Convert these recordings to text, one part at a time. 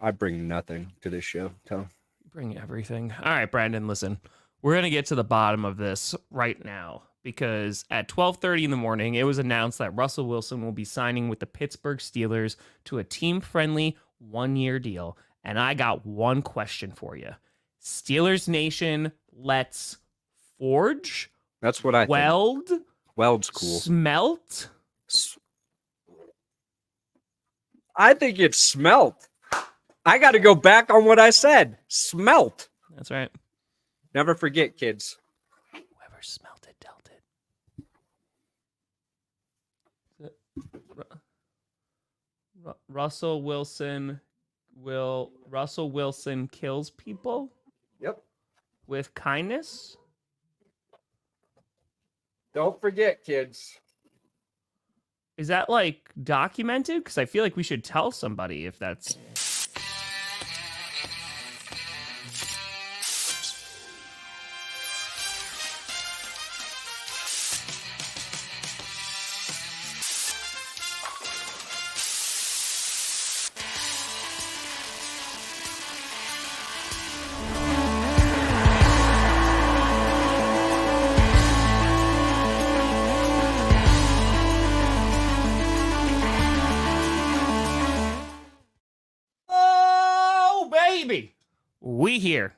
I bring nothing to this show. Bring everything. All right, Brandon, listen. We're going to get to the bottom of this right now because at 12:30 in the morning, it was announced that Russell Wilson will be signing with the Pittsburgh Steelers to a team-friendly one-year deal. And I got one question for you. Steelers Nation, let's forge. That's what I weld. think. Weld's cool. Smelt. I think it's smelt. I got to go back on what I said. Smelt. That's right. Never forget, kids. Whoever smelt it, dealt it. Russell Wilson kills people? Yep. With kindness? Don't forget, kids. Is that like documented? Because I feel like we should tell somebody if that's... We here.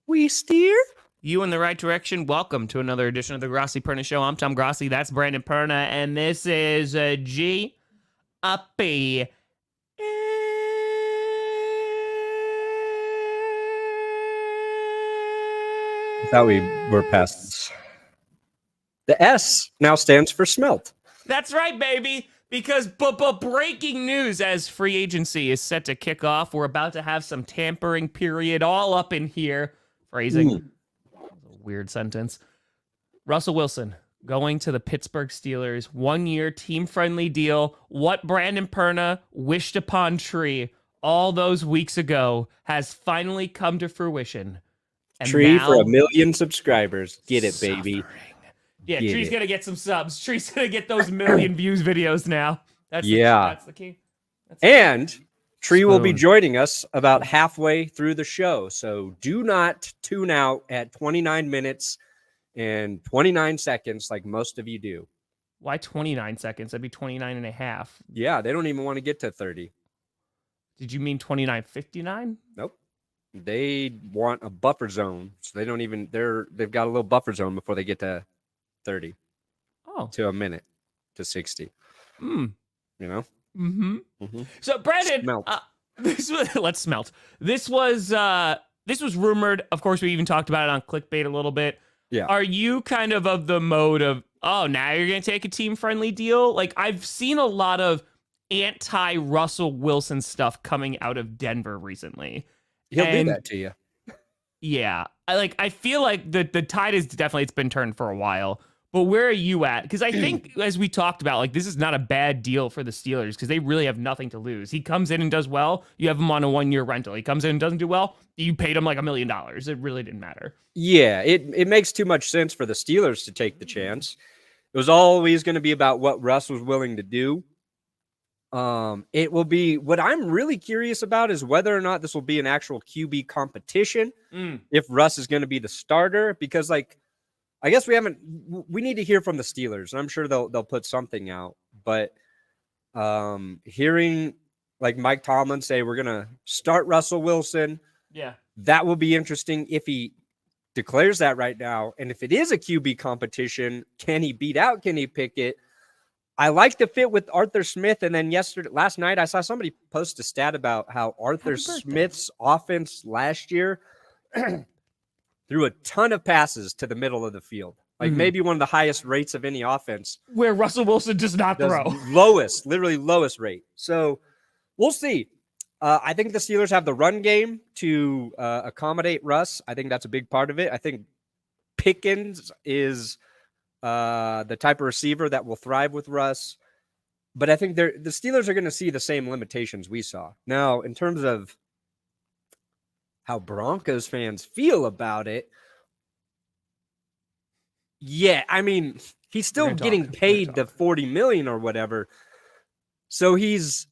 We steer. You in the right direction. Welcome to another edition of the Grossi Perna Show. I'm Tom Grossi. That's Brandon Perna. And this is G Uppy. I thought we were past this. The S now stands for smelt. That's right, baby. Because breaking news as free agency is set to kick off. We're about to have some tampering period all up in here. Phrasing. Weird sentence. Russell Wilson going to the Pittsburgh Steelers. 1 year team-friendly deal. What Brandon Perna wished upon Tree all those weeks ago has finally come to fruition. And Tree for 1 million subscribers. Get it, baby. Yeah, Tree's going to get some subs. Tree's going to get those million views videos now. That's the key. And Tree will be joining us about halfway through the show. So do not tune out at 29 minutes and 29 seconds like most of you do. Why 29 seconds? That'd be 29 and a half. Yeah, they don't even want to get to 30. Did you mean 29:59? Nope. They want a buffer zone. So they don't even, they've got a little buffer zone before they get to 30 to a minute to 60. You know? So Brandon, let's smelt. This was rumored. Of course, we even talked about it on Clickbait a little bit. Yeah. Are you kind of the mode of, oh, now you're going to take a team-friendly deal? Like, I've seen a lot of anti-Russell Wilson stuff coming out of Denver recently. He'll do that to you. Yeah. I feel like the tide is definitely, it's been turned for a while. But where are you at? Because I think, as we talked about, like, this is not a bad deal for the Steelers because they really have nothing to lose. He comes in and does well, you have him on a 1 year rental. He comes in and doesn't do well, you paid him like $1 million. It really didn't matter. Yeah, it makes too much sense for the Steelers to take the chance. It was always going to be about what Russ was willing to do. It will be, what I'm really curious about is whether or not this will be an actual QB competition. If Russ is going to be the starter, because like, I guess we need to hear from the Steelers, and I'm sure they'll put something out. But hearing like Mike Tomlin say we're gonna start Russell Wilson, that will be interesting if he declares that right now. And if it is a QB competition, can he beat out Kenny Pickett? I like the fit with Arthur Smith. And then last night, I saw somebody post a stat about how Arthur Smith's offense last year threw a ton of passes to the middle of the field. Like maybe one of the highest rates of any offense. Where Russell Wilson does not throw. Literally lowest rate. So we'll see. I think the Steelers have the run game to accommodate Russ. I think that's a big part of it. I think Pickens is the type of receiver that will thrive with Russ. But I think the Steelers are going to see the same limitations we saw. Now, in terms of how Broncos fans feel about it, yeah, I mean, he's still getting paid the $40 million or whatever. So he's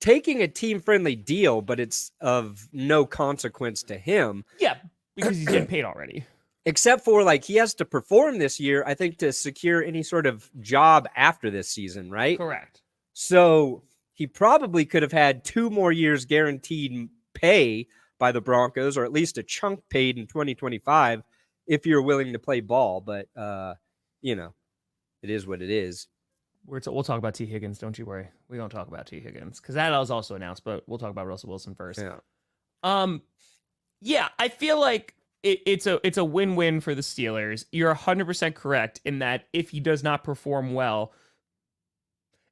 taking a team-friendly deal, but it's of no consequence to him. Yeah, because he's getting paid already. Except for, like, he has to perform this year, I think, to secure any sort of job after this season, right? Correct. So he probably could have had 2 more years guaranteed pay by the Broncos, or at least a chunk paid in 2025 if you're willing to play ball. But, it is what it is. We'll talk about Tee Higgins. Don't you worry. We don't talk about Tee Higgins because that was also announced, but we'll talk about Russell Wilson first. Yeah. I feel like it's a win-win for the Steelers. You're 100% correct in that if he does not perform well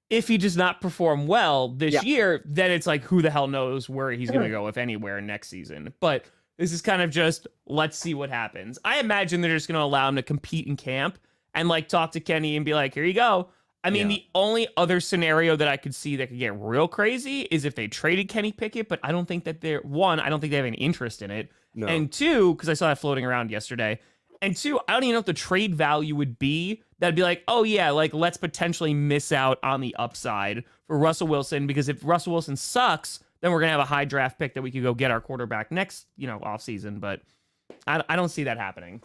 this year, then it's like, who the hell knows where he's going to go, if anywhere, next season. But this is kind of just, let's see what happens. I imagine they're just going to allow him to compete in camp and like talk to Kenny and be like, here you go. I mean, The only other scenario that I could see that could get real crazy is if they traded Kenny Pickett, but I don't think that I don't think they have any interest in it. No. And 2, because I saw that floating around yesterday. And 2, I don't even know what the trade value would be. That'd be like, oh yeah, like let's potentially miss out on the upside for Russell Wilson, because if Russell Wilson sucks, then we're gonna have a high draft pick that we could go get our quarterback next, off season. But I don't see that happening.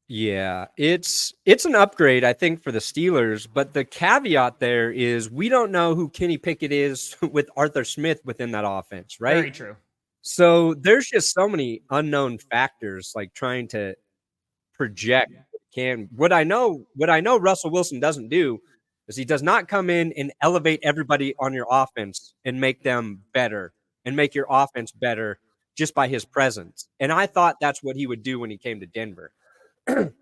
Yeah, it's an upgrade, I think, for the Steelers. But the caveat there is we don't know who Kenny Pickett is with Arthur Smith within that offense, right? Very true. So there's just so many unknown factors, like trying to project what I know Russell Wilson doesn't do is he does not come in and elevate everybody on your offense and make them better and make your offense better just by his presence. And I thought that's what he would do when he came to Denver. Can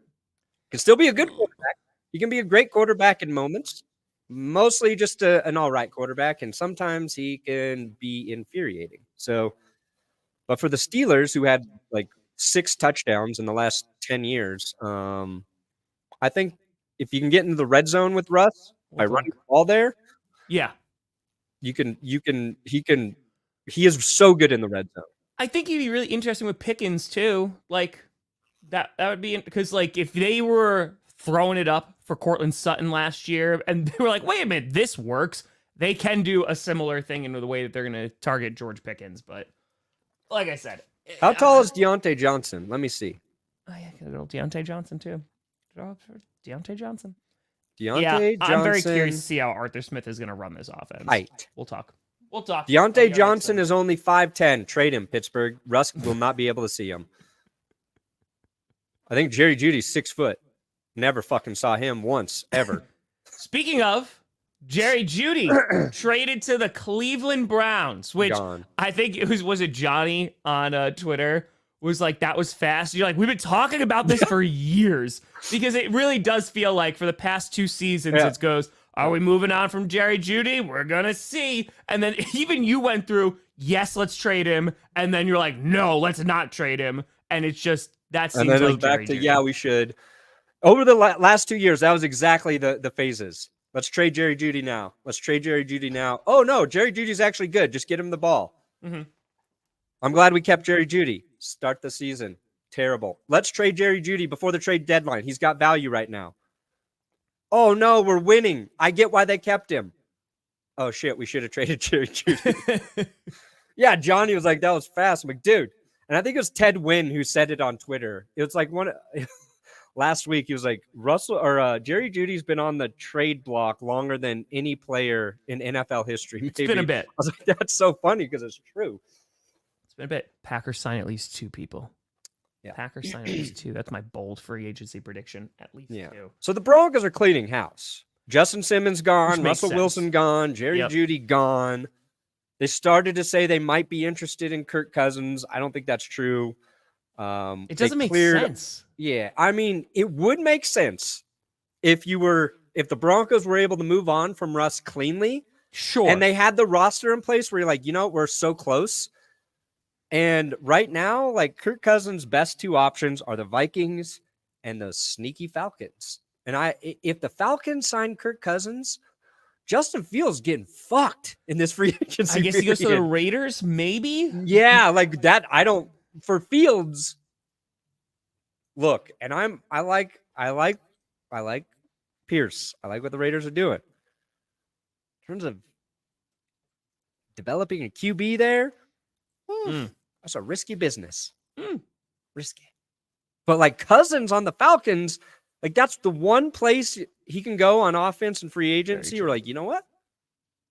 still be a good quarterback. He can be a great quarterback in moments, mostly just an all right quarterback, and sometimes he can be infuriating. So, but for the Steelers, who had like 6 touchdowns in the last 10 years, I think if you can get into the red zone with Russ by running the ball there, yeah, he is so good in the red zone. I think he'd be really interesting with Pickens too. Like that would be, because like if they were throwing it up for Cortland Sutton last year and they were like, wait a minute, this works, they can do a similar thing in the way that they're going to target George Pickens. But like I said, how tall is Deontay Johnson? Let me see. Oh yeah, good old Deontay Johnson too. Deontay Johnson. Johnson. I'm very curious to see how Arthur Smith is going to run this offense. Height. We'll talk. Deontay Johnson is only 5'10". Trade him, Pittsburgh. Russ will not be able to see him. I think Jerry Jeudy's 6 foot. Never fucking saw him once, ever. Speaking of, Jerry Jeudy traded to the Cleveland Browns, which Gone. I think was it Johnny on Twitter was like, that was fast. You're like, we've been talking about this for years, because it really does feel like for the past 2 seasons, it goes, are we moving on from Jerry Jeudy? We're going to see. And then even you went through, yes, let's trade him. And then you're like, no, let's not trade him. And it's just, that seems like and then it was back to, yeah, we should. Over the last 2 years, that was exactly the phases. Let's trade Jerry Jeudy now. Let's trade Jerry Jeudy now. Oh, no, Jerry Judy's actually good. Just get him the ball. Mm-hmm. I'm glad we kept Jerry Jeudy. Start the season. Terrible. Let's trade Jerry Jeudy before the trade deadline. He's got value right now. Oh, no, we're winning. I get why they kept him. Oh, shit, we should have traded Jerry Jeudy. Yeah, Johnny was like, that was fast. I'm like, dude. And I think it was Ted Wynn who said it on Twitter. It was like last week. He was like, Jerry Judy's been on the trade block longer than any player in NFL history. Maybe. It's been a bit. I was like, that's so funny because it's true. It's been a bit. Packers sign at least 2 people. Yeah. Packers sign at least 2. That's my bold free agency prediction. At least 2. So the Broncos are cleaning house. Justin Simmons gone. Russell sense. Wilson gone. Jerry Jeudy gone. They started to say they might be interested in Kirk Cousins. I don't think that's true. It doesn't make sense. Yeah, I mean, it would make sense if the Broncos were able to move on from Russ cleanly. Sure. And they had the roster in place where you're like, we're so close. And right now, like, Kirk Cousins' best 2 options are the Vikings and the sneaky Falcons. And if the Falcons sign Kirk Cousins, Justin Fields getting fucked in this free agency. I guess he goes to the Raiders, maybe? Yeah, like that. For Fields. Look, and I like Pierce. I like what the Raiders are doing. In terms of developing a QB there, that's a risky business. Risky. But like Cousins on the Falcons, like that's the one place he can go on offense and free agency. Or like, you know what?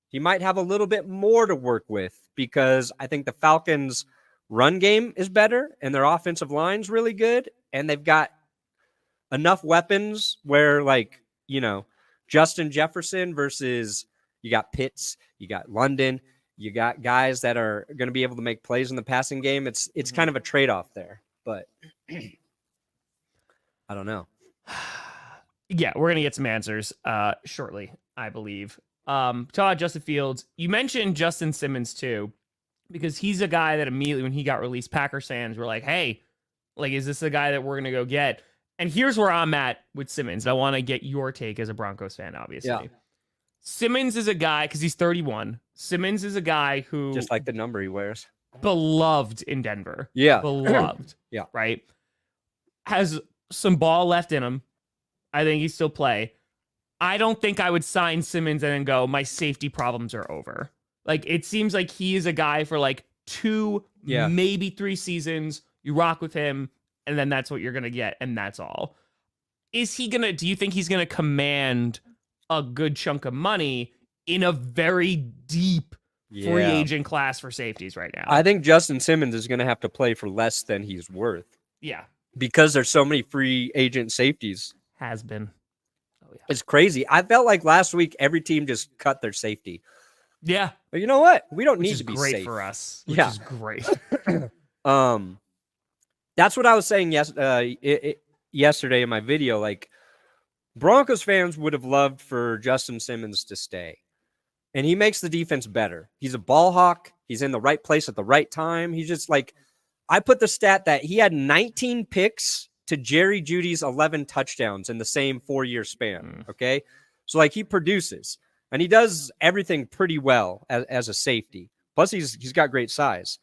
He might have a little bit more to work with because I think the Falcons' run game is better and their offensive line's really good. And they've got enough weapons where, like, you know, Justin Jefferson versus you got Pitts, you got London, you got guys that are going to be able to make plays in the passing game. It's kind of a trade-off there, but I don't know. Yeah, we're going to get some answers shortly, I believe. Todd, Justin Fields, you mentioned Justin Simmons too, because he's a guy that immediately when he got released, Packers fans were like, hey, like, is this the guy that we're going to go get? And here's where I'm at with Simmons. I want to get your take as a Broncos fan, obviously. Yeah. Simmons is a guy, because he's 31. Simmons is a guy who... Just like the number he wears. Beloved in Denver. Yeah. Beloved. Yeah. Right? Has some ball left in him. I think he still play. I don't think I would sign Simmons and then go, my safety problems are over. Like, it seems like he is a guy for like 2, maybe 3 seasons. You rock with him, and then that's what you're going to get, and that's all. Do you think he's going to command a good chunk of money in a very deep free agent class for safeties right now? I think Justin Simmons is going to have to play for less than he's worth. Yeah. Because there's so many free agent safeties. Has been. Oh, yeah. It's crazy. I felt like last week every team just cut their safety. Yeah. But you know what? We don't need to be great safe. For us. Which is great. That's what I was saying yesterday in my video. Like, Broncos fans would have loved for Justin Simmons to stay. And he makes the defense better. He's a ball hawk. He's in the right place at the right time. He's just like, I put the stat that he had 19 picks to Jerry Jeudy's 11 touchdowns in the same 4-year span. Okay. So like he produces and he does everything pretty well as a safety. Plus he's got great size.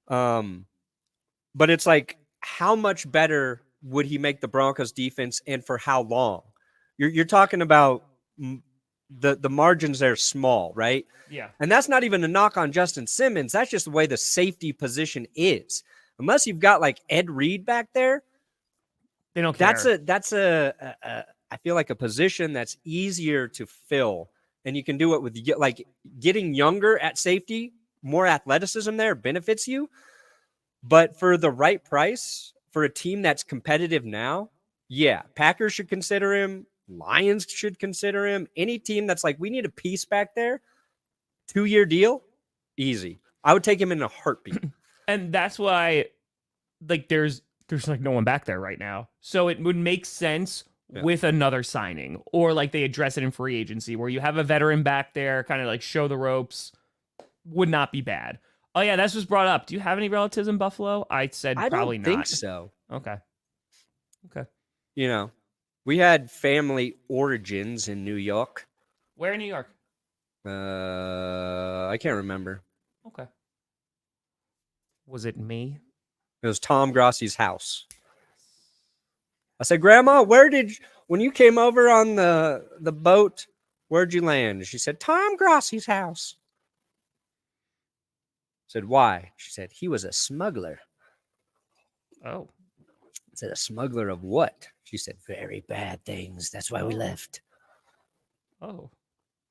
But it's like, how much better would he make the Broncos defense and for how long? You're talking about the margins are small, right? Yeah. And that's not even a knock on Justin Simmons. That's just the way the safety position is. Unless you've got like Ed Reed back there, they don't care. That's I feel like a position that's easier to fill, and you can do it with like getting younger at safety. More athleticism there benefits you, but for the right price for a team that's competitive now, Packers should consider him. Lions should consider him. Any team that's like, we need a piece back there, 2-year deal, easy. I would take him in a heartbeat. And that's why, like, there's like no one back there right now. So it would make sense with another signing, or like they address it in free agency where you have a veteran back there, kind of like show the ropes. Would not be bad. Oh yeah, that's just brought up. Do you have any relatives in Buffalo? I said probably not. I think so. Okay. You know, we had family origins in New York. Where in New York? I can't remember. Okay. Was it me? It was Tom Grossi's house. I said, Grandma, when you came over on the boat, where'd you land? She said, Tom Grossi's house. I said, why? She said, he was a smuggler. Oh. I said, a smuggler of what? She said, very bad things. That's why we left. Oh.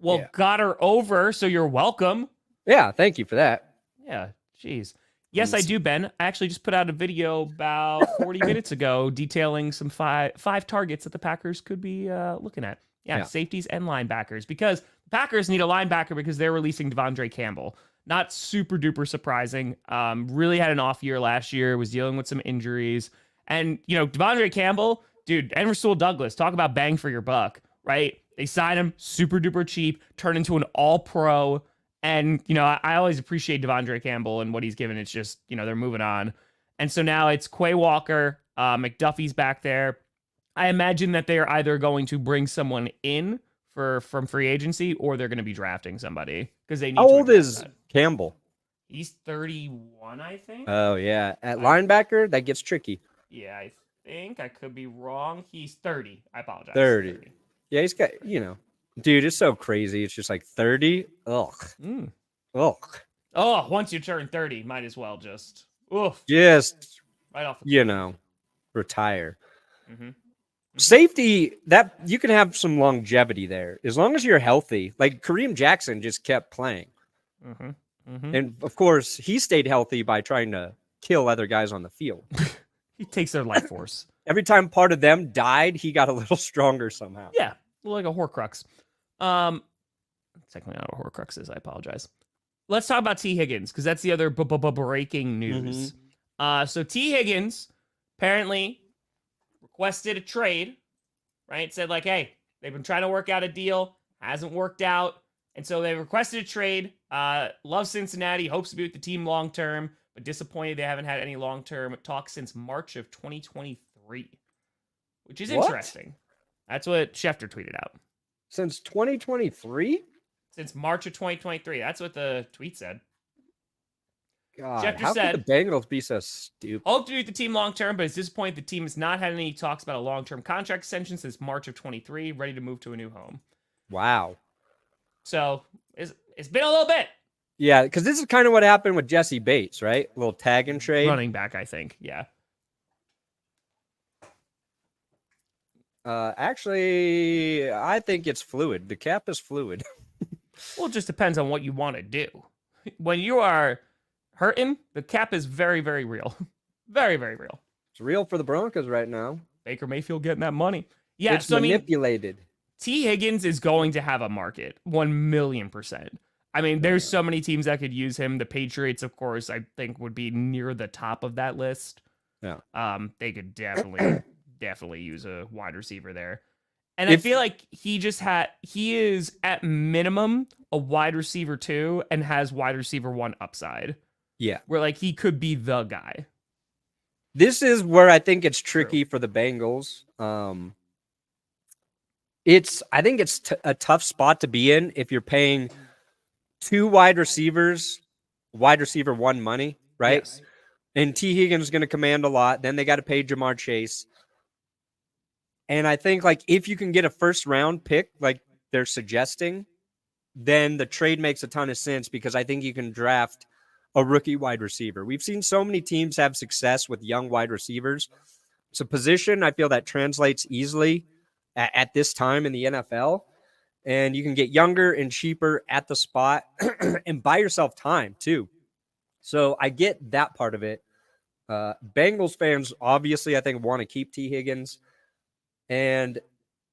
Well, got her over, so you're welcome. Yeah, thank you for that. Yeah, jeez. Yes, I do, Ben. I actually just put out a video about 40 minutes ago detailing some five targets that the Packers could be looking at. Yeah, safeties and linebackers. Because the Packers need a linebacker because they're releasing De'Vondre Campbell. Not super duper surprising. Really had an off year last year. Was dealing with some injuries. And, you know, De'Vondre Campbell, dude, and Rasul Douglas, talk about bang for your buck, right? They sign him super duper cheap, turn into an all-pro. And, you know, I always appreciate De'Vondre Campbell and what he's given. It's just, you know, they're moving on. And so now it's Quay Walker, McDuffie's back there. I imagine that they're either going to bring someone in from free agency or they're going to be drafting somebody because they need. How old is Campbell? He's 31, I think. Oh, yeah. At linebacker, that gets tricky. Yeah, I think. I could be wrong. He's 30. I apologize. 30. Yeah, he's got, you know. Dude, it's so crazy. It's just like 30. Ugh. Ugh. Oh, once you turn 30, might as well just right off the retire. Mm-hmm. Safety, that you can have some longevity there as long as you're healthy. Like Kareem Jackson just kept playing. Mm-hmm. Mm-hmm. And of course, he stayed healthy by trying to kill other guys on the field. He takes their life force. Every time part of them died, he got a little stronger somehow. Yeah, like a Horcrux. Technically not what Horcrux is. I apologize. Let's talk about Tee Higgins because that's the other breaking news. So Tee Higgins apparently requested a trade, right? Said like, hey, they've been trying to work out a deal, hasn't worked out, and so they requested a trade. Loves Cincinnati, hopes to be with the team long term, but disappointed they haven't had any long term talk since March of 2023, which is interesting. That's what Schefter tweeted out. Since 2023? Since March of 2023. That's what the tweet said. God, Schefter how said, could the Bengals be so stupid? hope to be with the team long term, but at this point, the team has not had any talks about a long term contract extension since March of 23, ready to move to a new home. Wow. So it's been a little bit. Yeah, because this is kind of what happened with Jesse Bates, right? A little tag and trade. Running back, I think. Yeah. Actually, I think it's fluid. The cap is fluid. Well, it just depends on what you want to do. When you are hurting, the cap is very, very real. Very, very real. It's real for the Broncos right now. Baker Mayfield getting that money. Yeah, it's manipulated. Tee Higgins is going to have a market, 1,000,000%. I mean, there's so many teams that could use him. The Patriots, of course, I think would be near the top of that list. Yeah. They could definitely use a wide receiver there. And I feel like he is at minimum a wide receiver 2 and has wide receiver 1 upside. Yeah. Where like he could be the guy. This is where I think it's tricky for the Bengals. I think it's a tough spot to be in if you're paying 2 wide receivers, wide receiver 1 money, right? Yes. And Tee Higgins is going to command a lot. Then they got to pay Jamar Chase. And I think like if you can get a first round pick like they're suggesting, then the trade makes a ton of sense because I think you can draft a rookie wide receiver. We've seen so many teams have success with young wide receivers. It's a position I feel that translates easily at this time in the NFL. And you can get younger and cheaper at the spot and buy yourself time too. So I get that part of it. Bengals fans, obviously, I think want to keep Tee Higgins. And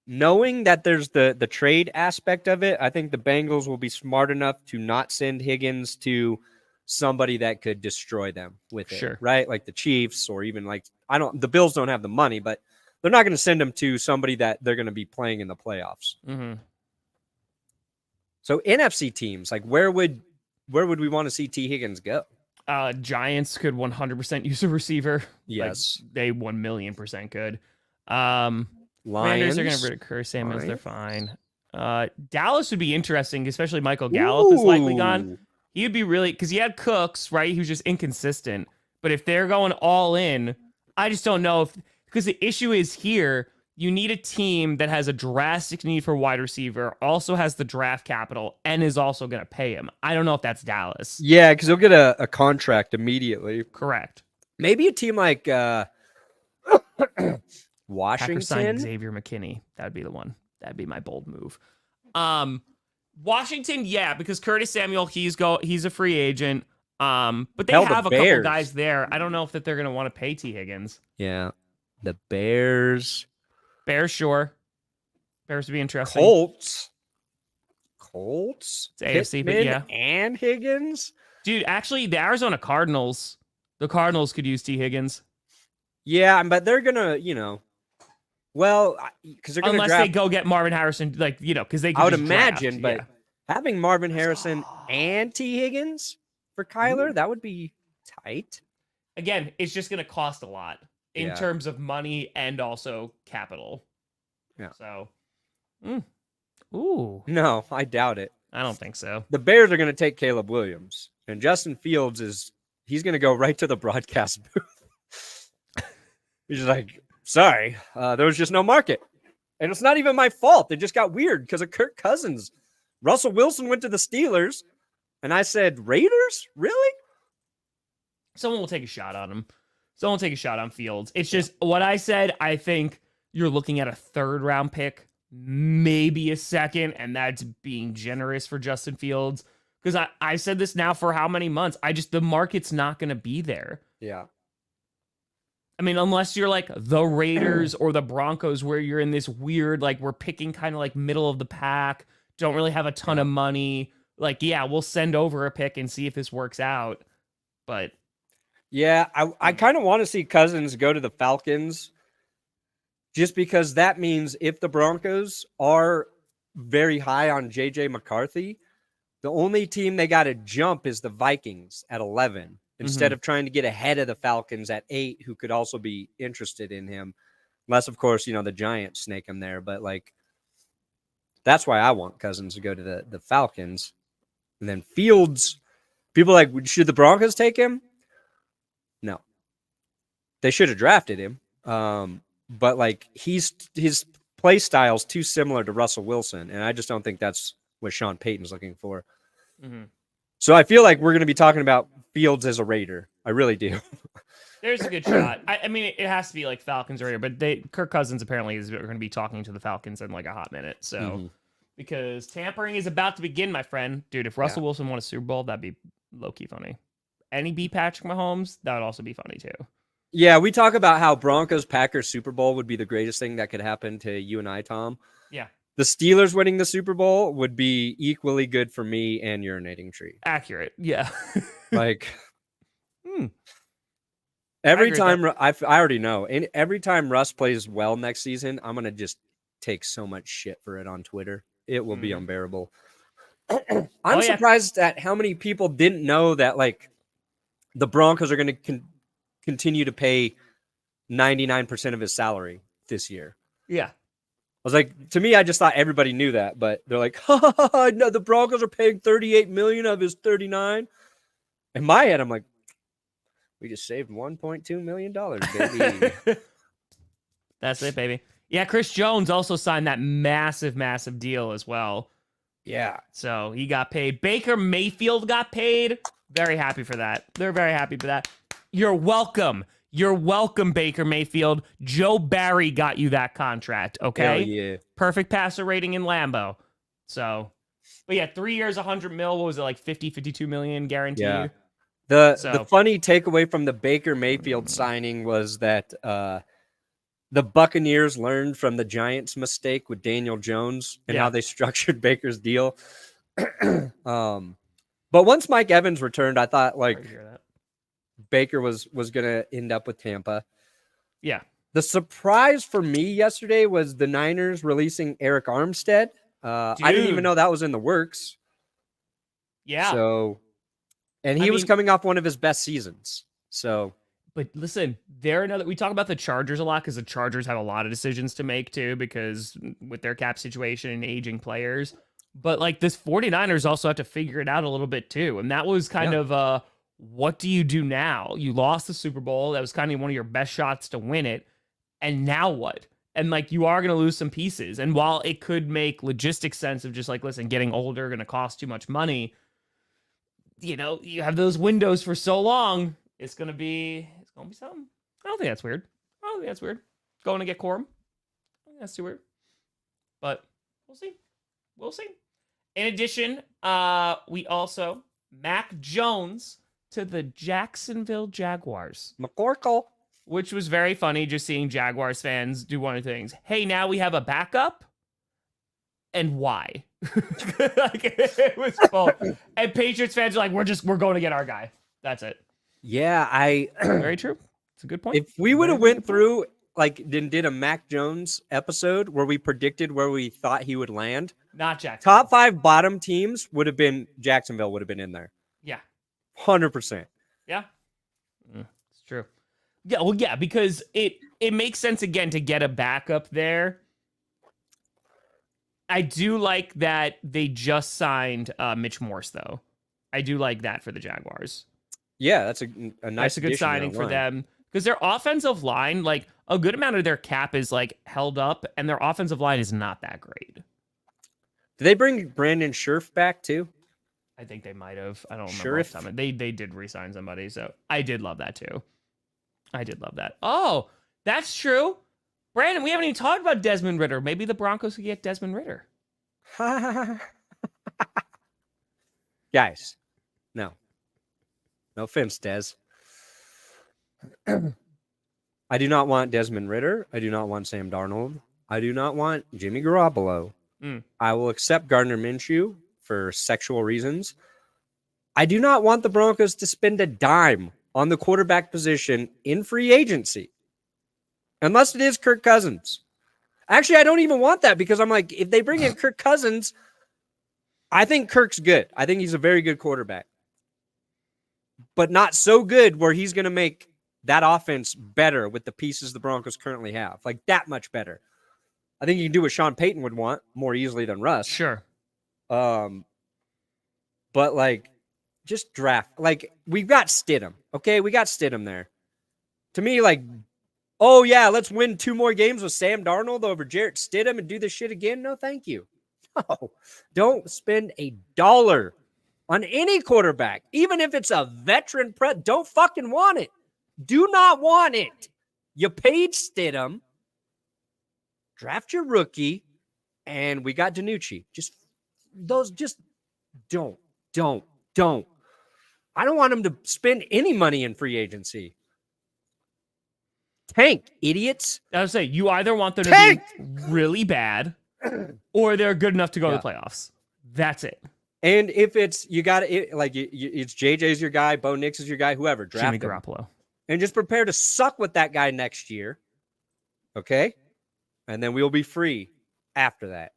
knowing that there's the trade aspect of it, I think the Bengals will be smart enough to not send Higgins to somebody that could destroy them with it, sure. Right? Like the Chiefs or even like, the Bills don't have the money, but they're not going to send him to somebody that they're going to be playing in the playoffs. Mm-hmm. So NFC teams, like where would we want to see Tee Higgins go? Giants could 100% use a receiver. Yes. Like, they 1,000,000% could. Lions are going to rid of Curtis Samuels. They're fine. Dallas would be interesting, especially Michael Gallup is likely gone. He would be really, because he had Cooks, right? He was just inconsistent. But if they're going all in, I just don't know because the issue is here, you need a team that has a drastic need for wide receiver, also has the draft capital, and is also going to pay him. I don't know if that's Dallas. Yeah, because he'll get a contract immediately. Correct. Maybe a team like Washington. Packers signed Xavier McKinney. That would be the one. That'd be my bold move. Washington, yeah, because Curtis Samuel, he's a free agent. But they have a couple guys there. I don't know if they're going to want to pay Tee Higgins. Yeah. The Bears, sure. Bears would be interesting. Colts. It's AFC, but yeah. And Higgins. Dude, actually, the Arizona Cardinals. The Cardinals could use Tee Higgins. Yeah, but they're gonna, well, because they're gonna unless they go get Marvin Harrison, because they. I would imagine, but having Marvin Harrison and Tee Higgins for Kyler, that would be tight. Again, it's just gonna cost a lot in terms of money and also capital. Yeah. So. Ooh. No, I doubt it. I don't think so. The Bears are going to take Caleb Williams, and Justin Fields he's going to go right to the broadcast booth. He's like, sorry, there was just no market. And it's not even my fault. It just got weird because of Kirk Cousins. Russell Wilson went to the Steelers. And I said, Raiders? Really? Someone will take a shot on him. Someone will take a shot on Fields. It's just what I said. I think you're looking at a 3rd round pick, maybe a 2nd, and that's being generous for Justin Fields. Because I said this now for how many months? The market's not going to be there. Yeah. I mean, unless you're like the Raiders or the Broncos, where you're in this weird, like, we're picking kind of like middle of the pack, don't really have a ton of money. Like, yeah, we'll send over a pick and see if this works out. But yeah, I kind of want to see Cousins go to the Falcons, just because that means if the Broncos are very high on JJ McCarthy, the only team they got to jump is the Vikings at 11, instead of trying to get ahead of the Falcons at 8, who could also be interested in him. Unless, of course, the Giants snake him there. But, like, that's why I want Cousins to go to the Falcons. And then Fields, people are like, should the Broncos take him? No. They should have drafted him. But, like, his play style is too similar to Russell Wilson, and I just don't think that's what Sean Payton's looking for. So I feel like we're going to be talking about Fields as a Raider. I really do. There's a good shot. I mean, it has to be like Falcons or Raider, but Kirk Cousins apparently is going to be talking to the Falcons in like a hot minute. So because tampering is about to begin, my friend. Dude, if Russell Wilson won a Super Bowl, that'd be low-key funny. And he beat Patrick Mahomes, that would also be funny too. Yeah, we talk about how Broncos-Packers Super Bowl would be the greatest thing that could happen to you and I, Tom. Yeah. The Steelers winning the Super Bowl would be equally good for me and Urinating Tree. Accurate, yeah. Like, every time, I already know. And every time Russ plays well next season, I'm going to just take so much shit for it on Twitter. It will be unbearable. I'm surprised at how many people didn't know that, like, the Broncos are going to continue to pay 99% of his salary this year. Yeah. I was like, to me, I just thought everybody knew that, but they're like, no, the Broncos are paying $38 million of his $39. In my head, I'm like, we just saved $1.2 million, baby. That's it, baby. Yeah, Chris Jones also signed that massive, massive deal as well. Yeah. So he got paid. Baker Mayfield got paid. Very happy for that. They're very happy for that. You're welcome. You're welcome, Baker Mayfield. Joe Barry got you that contract, okay? Hell yeah. Perfect passer rating in Lambeau. So, but yeah, 3 years, 100 mil. What was it, like 52 million guaranteed? Yeah. The funny takeaway from the Baker Mayfield signing was that the Buccaneers learned from the Giants' mistake with Daniel Jones and how they structured Baker's deal. But once Mike Evans returned, I thought, like, Baker was going to end up with Tampa. Yeah. The surprise for me yesterday was the Niners releasing Eric Armstead. I didn't even know that was in the works. Yeah. So, and he was coming off one of his best seasons. So, but listen, we talk about the Chargers a lot because the Chargers have a lot of decisions to make too, because with their cap situation and aging players. But like this 49ers also have to figure it out a little bit too. And that was kind of what do you do now? You lost the Super Bowl. That was kind of one of your best shots to win it. And now what? And like you are going to lose some pieces. And while it could make logistics sense of just like, listen, getting older going to cost too much money, you know, you have those windows for so long, it's going to be something. I don't think that's weird. Going to get Corum. That's too weird. But we'll see. In addition, we also Mac Jones to the Jacksonville Jaguars. McCorkle. Which was very funny, just seeing Jaguars fans do one of the things. Hey, now we have a backup? And why? Like, it was full. And Patriots fans are like, we're going to get our guy. That's it. Yeah, very true. It's a good point. If we would have went through, like, did a Mac Jones episode where we predicted where we thought he would land. Not Jacksonville. Top 5 bottom teams Jacksonville would have been in there. Yeah. 100%. Yeah. It's true. Yeah, well, yeah, because it makes sense again to get a backup there. I do like that they just signed Mitch Morse, though. I do like that for the Jaguars. Yeah, that's a nice. That's a good signing for them because their offensive line, like a good amount of their cap is like held up, and their offensive line is not that great. Did they bring Brandon Scherf back too? I think they might have. I don't remember. Sure, Off the time. They did re-sign somebody, so I did love that too. I did love that. Oh, that's true. Brandon, we haven't even talked about Desmond Ridder. Maybe the Broncos could get Desmond Ridder. Guys, no offense, Des. I do not want Desmond Ridder. I do not want Sam Darnold. I do not want Jimmy Garoppolo. I will accept Gardner Minshew for sexual reasons. I do not want the Broncos to spend a dime on the quarterback position in free agency, unless it is Kirk Cousins. Actually, I don't even want that because I'm like, if they bring in Kirk Cousins, I think Kirk's good. I think he's a very good quarterback, but not so good where he's going to make that offense better with the pieces the Broncos currently have. Like that much better. I think you can do what Sean Payton would want more easily than Russ. Sure. But like, just draft. Like, we've got Stidham. Okay, we got Stidham there. To me, like, oh yeah, let's win 2 more games with Sam Darnold over Jarrett Stidham and do this shit again. No, thank you. No, don't spend $1 on any quarterback, even if it's a veteran. Don't fucking want it. Do not want it. You paid Stidham. Draft your rookie, and we got DiNucci. Just don't. I don't want him to spend any money in free agency. Tank, idiots. I would say you either want them to be really bad or they're good enough to go to the playoffs. That's it. And if it's, you got it, like it's JJ's your guy, Bo Nix is your guy, whoever, draft Jimmy him. Garoppolo. And just prepare to suck with that guy next year. Okay? And then we'll be free after that.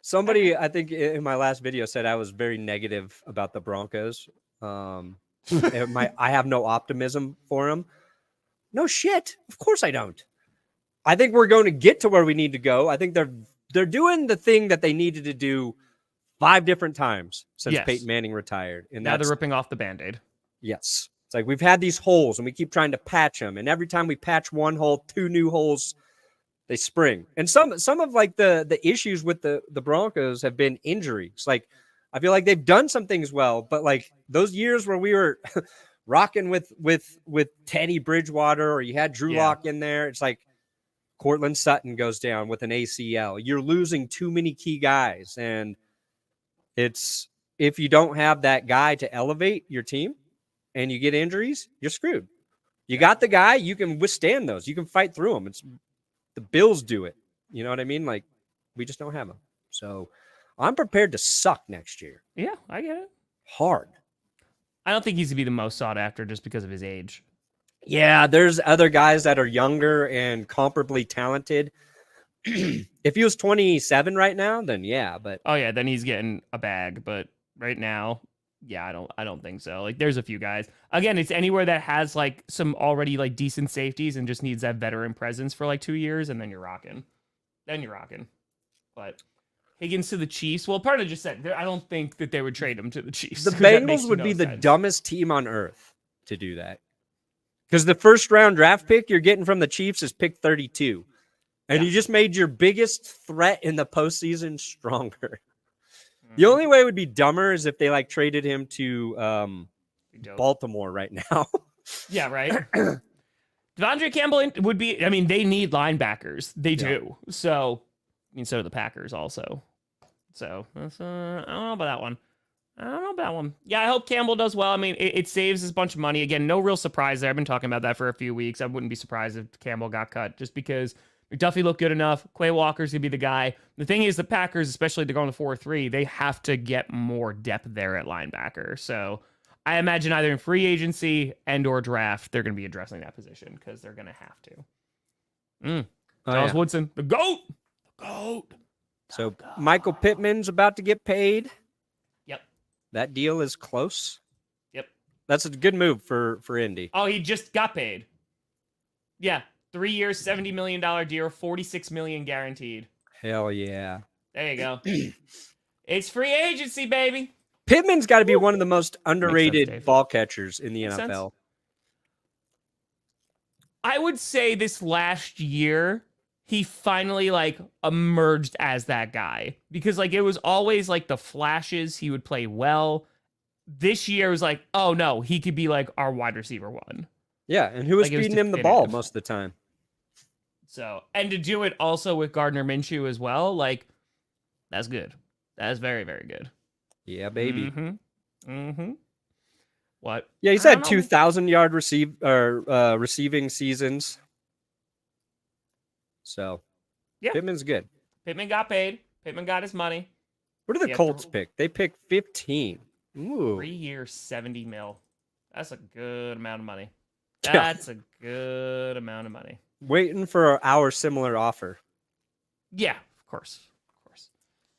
Somebody, I think in my last video said I was very negative about the Broncos. I have no optimism for them. No shit. Of course I don't. I think we're going to get to where we need to go. I think they're doing the thing that they needed to do 5 different times since Peyton Manning retired. And now they're ripping off the Band-Aid. Yes. It's like we've had these holes and we keep trying to patch them. And every time we patch one hole, 2 new holes, they spring. And some of like the issues with the Broncos have been injuries. Like I feel like they've done some things well, but like those years where we were rocking with Teddy Bridgewater or you had Drew Lock in there, it's like Cortland Sutton goes down with an ACL. You're losing too many key guys. And it's, if you don't have that guy to elevate your team and you get injuries, you're screwed. You got the guy, you can withstand those. You can fight through them. It's the Bills do it. You know what I mean? Like we just don't have them. So I'm prepared to suck next year. Yeah, I get it. Hard. I don't think he's to be the most sought after just because of his age. Yeah, there's other guys that are younger and comparably talented. If he was 27 right now, then yeah, but then he's getting a bag. But right now, yeah, I don't think so. Like there's a few guys. Again, it's anywhere that has like some already like decent safeties and just needs that veteran presence for like 2 years, and then you're rocking. But Higgins to the Chiefs. Well, Perna just said I don't think that they would trade him to the Chiefs. The Bengals would be the dumbest team on earth to do that. Because the first round draft pick you're getting from the Chiefs is pick 32. And you just made your biggest threat in the postseason stronger. The only way it would be dumber is if they like traded him to Baltimore right now. Yeah, right. De'Vondre Campbell would be, I mean, they need linebackers. They do. So, I mean, so do the Packers also. So, I don't know about that one. Yeah, I hope Campbell does well. I mean, it saves us a bunch of money. Again, no real surprise there. I've been talking about that for a few weeks. I wouldn't be surprised if Campbell got cut just because McDuffie looked good enough. Quay Walker's going to be the guy. The thing is, the Packers, especially to go on the 4-3, they have to get more depth there at linebacker. So I imagine either in free agency and or draft, they're going to be addressing that position because they're going to have to. Charles Woodson, the GOAT. So Michael Pittman's about to get paid. Yep. That deal is close. Yep. That's a good move for Indy. Oh, he just got paid. Yeah. 3 years, $70 million deal, $46 million guaranteed. Hell yeah. There you go. It's free agency, baby. Pittman's got to be one of the most underrated ball catchers in the NFL. Sense. I would say this last year, he finally like emerged as that guy, because like it was always like the flashes, he would play well. This year was like, oh no, he could be like our wide receiver one. Yeah, and who was Like, feeding him the ball most of the time? So, and to do it also with Gardner Minshew as well, like, that's good. That is very, very good. Yeah, baby. What? Yeah, he's had 2,000-yard receiving seasons. So, yeah, Pittman's good. Pittman got paid. Pittman got his money. What do the Colts pick? They picked 15. Ooh. 3 years, $70 million. That's a good amount of money. That's a good amount of money. Waiting for our similar offer. Yeah, of course.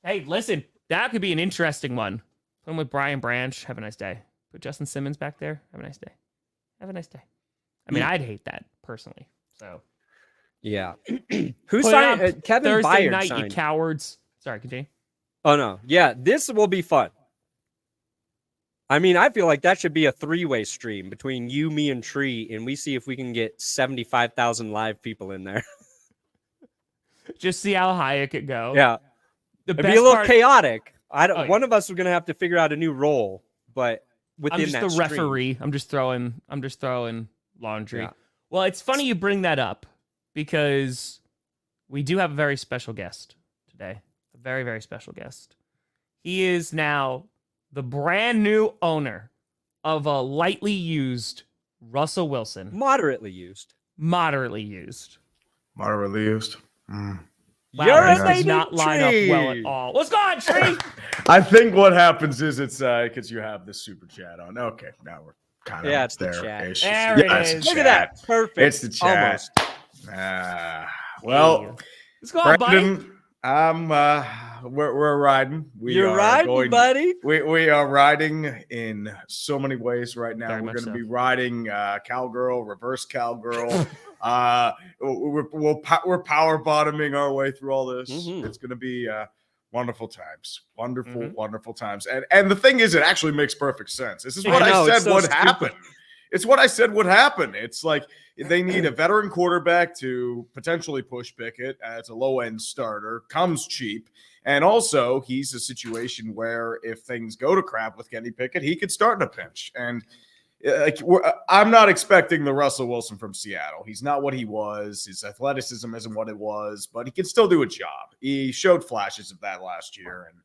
Hey, listen, that could be an interesting one. Put him with Brian Branch. Have a nice day. Put Justin Simmons back there. Have a nice day. I mean, I'd hate that personally. So, yeah. Who signed? Kevin Thursday Byard night, signed. you cowards. Sorry, continue. Oh no, yeah, this will be fun. I mean, I feel like that should be a 3-way stream between you, me, and Tree, and we see if we can get 75,000 live people in there. Just see how high it could go. Yeah, it'd be a little chaotic. One of us is gonna have to figure out a new role, but within I'm just that the stream. referee. I'm just throwing laundry. Yeah. Well, it's funny you bring that up because we do have a very special guest today. A very, very special guest. He is now the brand new owner of a lightly used Russell Wilson. Moderately used. Wow, this does not line up well at all. What's going on, Tree? I think what happens is it's because you have the super chat on. Okay, now we're kind of it's there. the chat. There it is. Look at that. Perfect. It's the chat. Well, what's going on, buddy? We're riding. You're riding, buddy. We are riding in so many ways right now. Very we're going to much be riding cowgirl, reverse cowgirl. We're power bottoming our way through all this. Mm-hmm. It's going to be wonderful times. Wonderful times. And the thing is, it actually makes perfect sense. This is what I said would happen. It's what I said would happen. It's like they need a veteran quarterback to potentially push Pickett as a low-end starter, comes cheap. And also, he's a situation where if things go to crap with Kenny Pickett, he could start in a pinch. And I'm not expecting the Russell Wilson from Seattle. He's not what he was. His athleticism isn't what it was, but he can still do a job. He showed flashes of that last year. And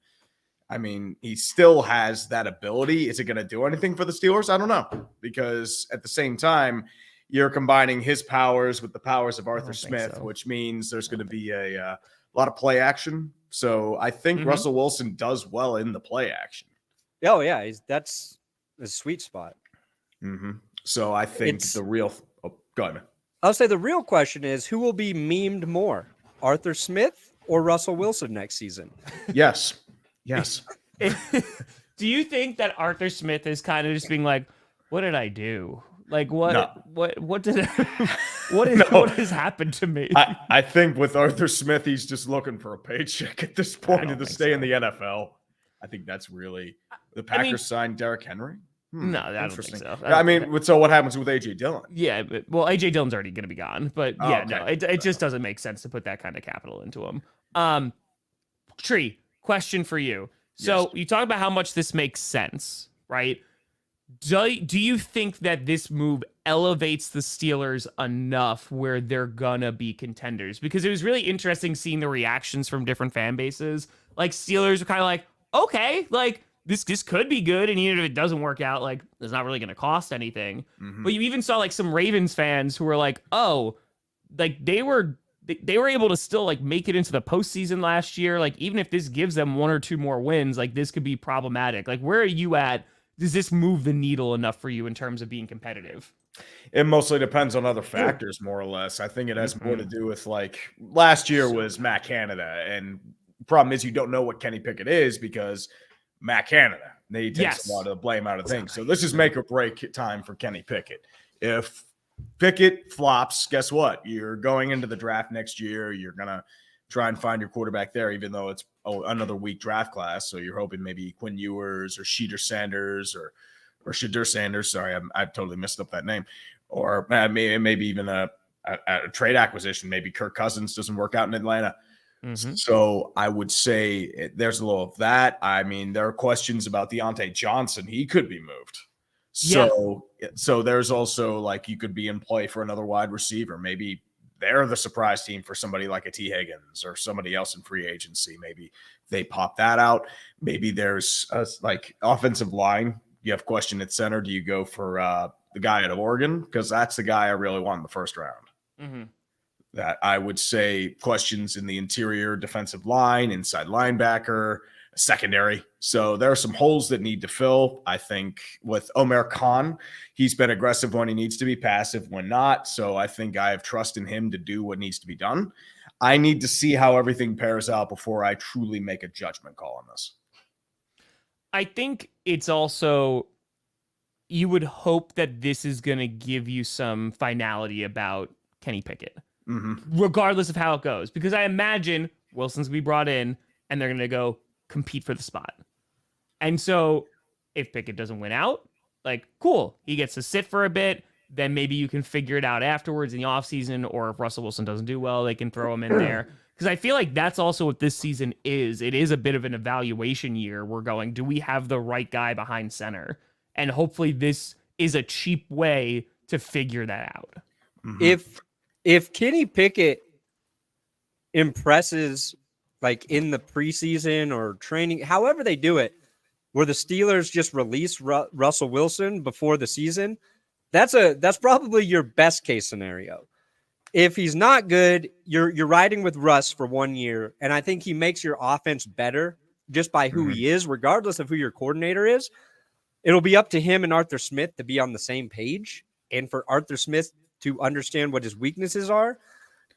I mean, he still has that ability. Is it going to do anything for the Steelers? I don't know. Because at the same time, you're combining his powers with the powers of Arthur Smith, which means there's going to be a lot of play action. So I think Russell Wilson does well in the play action. Oh, yeah. That's a sweet spot. So I think the real – go ahead, man. I'll say the real question is, who will be memed more, Arthur Smith or Russell Wilson next season? Yes. Do you think that Arthur Smith is kind of just being like, what did I do? Like, what has happened to me? I think with Arthur Smith, he's just looking for a paycheck at this point and to stay in the NFL. I think that's really the Packers signed Derrick Henry. No, I don't think so. So what happens with A.J. Dillon? Yeah, A.J. Dillon's already going to be gone. But it just doesn't make sense to put that kind of capital into him. Tree, question for you. So you talk about how much this makes sense, right? Do you think that this move elevates the Steelers enough where they're gonna be contenders? Because it was really interesting seeing the reactions from different fan bases. Like, Steelers are kind of like, okay, like this could be good, and even if it doesn't work out, like, it's not really gonna cost anything. But you even saw like some Ravens fans who were like, oh, like they were able to still like make it into the postseason last year. Like, even if this gives them 1 or 2 more wins, like this could be problematic. Like, where are you at? Does this move the needle enough for you in terms of being competitive? It mostly depends on other factors, more or less. I think it has more to do with, like, last year was Matt Canada, and the problem is you don't know what Kenny Pickett is because Matt Canada. He takes a lot of the blame out of things. So this is make or break time for Kenny Pickett. If Pickett flops, guess what? You're going into the draft next year. You're going to try and find your quarterback there, even though it's another weak draft class. So you're hoping maybe Quinn Ewers or Sheeter Sanders or Shadur Sanders. Sorry, I totally messed up that name. Or maybe even a trade acquisition. Maybe Kirk Cousins doesn't work out in Atlanta. Mm-hmm. So I would say there's a little of that. I mean, there are questions about Deontay Johnson. He could be moved. So there's also like you could be in play for another wide receiver. Maybe they're the surprise team for somebody like a Tee Higgins or somebody else in free agency. Maybe they pop that out. Maybe there's like offensive line. You have question at center. Do you go for the guy out of Oregon? Because that's the guy I really want in the first round. Mm-hmm. That I would say questions in the interior defensive line, inside linebacker, secondary. So there are some holes that need to fill. I think with Omer Khan, he's been aggressive when he needs to be, passive when not. So I think I have trust in him to do what needs to be done. I need to see how everything pairs out before I truly make a judgment call on this. I think it's also, you would hope that this is going to give you some finality about Kenny Pickett. Mm-hmm. Regardless of how it goes, because I imagine Wilson's gonna be brought in and they're gonna go compete for the spot. And so if Pickett doesn't win out, like, cool, he gets to sit for a bit, then maybe you can figure it out afterwards in the offseason, or if Russell Wilson doesn't do well, they can throw him in there. Because I feel like that's also what this season is. It is a bit of an evaluation year. We're going, do we have the right guy behind center? And hopefully this is a cheap way to figure that out. Mm-hmm. If Kenny Pickett impresses like in the preseason or training, however they do it, where the Steelers just release Russell Wilson before the season, that's probably your best case scenario. If he's not good, you're riding with Russ for 1 year, and I think he makes your offense better just by who he is, regardless of who your coordinator is. It'll be up to him and Arthur Smith to be on the same page, and for Arthur Smith to understand what his weaknesses are,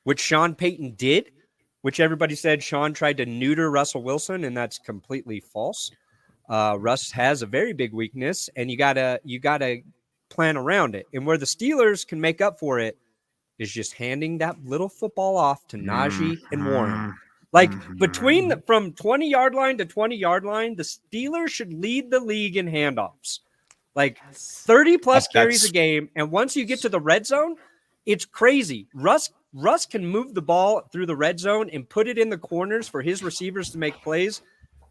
which Sean Payton did, which everybody said Sean tried to neuter Russell Wilson, and that's completely false. Russ has a very big weakness, and you gotta plan around it. And where the Steelers can make up for it is just handing that little football off to Najee and Warren. Like from 20-yard line to 20-yard line, the Steelers should lead the league in handoffs. Like 30 plus carries a game. And once you get to the red zone, it's crazy. Russ can move the ball through the red zone and put it in the corners for his receivers to make plays